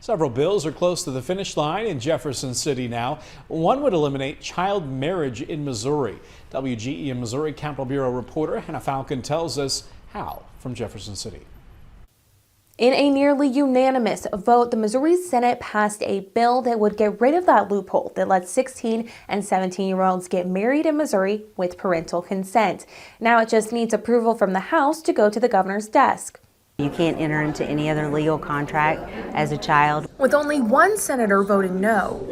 Several bills are close to the finish line in Jefferson City now. One would eliminate child marriage in Missouri. WGEM Missouri Capitol Bureau reporter Hannah Falcon tells us how from Jefferson City. In a nearly unanimous vote, the Missouri Senate passed a bill that would get rid of that loophole that lets 16 and 17-year-olds get married in Missouri with parental consent. Now it just needs approval from the House to go to the governor's desk. You can't enter into any other legal contract as a child. With only one senator voting no,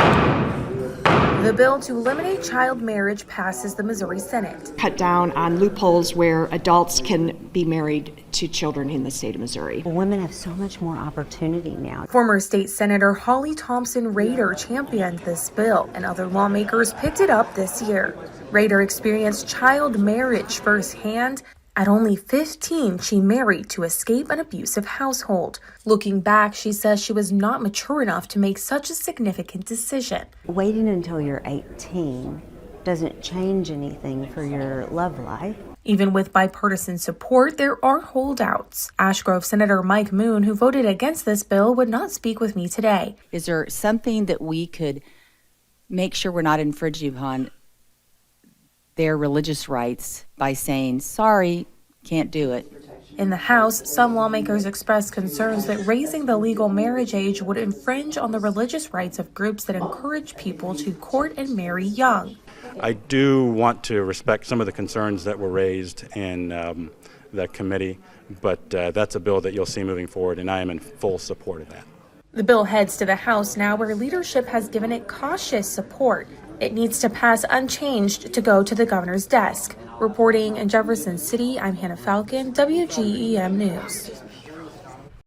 the bill to eliminate child marriage passes the Missouri Senate. Cut down on loopholes where adults can be married to children in the state of Missouri. Women have so much more opportunity now. Former state senator Holly Thompson Rader championed this bill, and other lawmakers picked it up this year. Rader experienced child marriage firsthand. At only 15, she married to escape an abusive household. Looking back, she says she was not mature enough to make such a significant decision. Waiting until you're 18 doesn't change anything for your love life. Even with bipartisan support, there are holdouts. Ash Grove Senator Mike Moon, who voted against this bill, would not speak with me today. Is there something that we could make sure we're not infringing upon their religious rights by saying, sorry, can't do it? In the House, some lawmakers expressed concerns that raising the legal marriage age would infringe on the religious rights of groups that encourage people to court and marry young. I do want to respect some of the concerns that were raised in the committee, but that's a bill that you'll see moving forward, and I am in full support of that. The bill heads to the House now, where leadership has given it cautious support. It needs to pass unchanged to go to the governor's desk. Reporting in Jefferson City, I'm Hannah Falcon, WGEM News.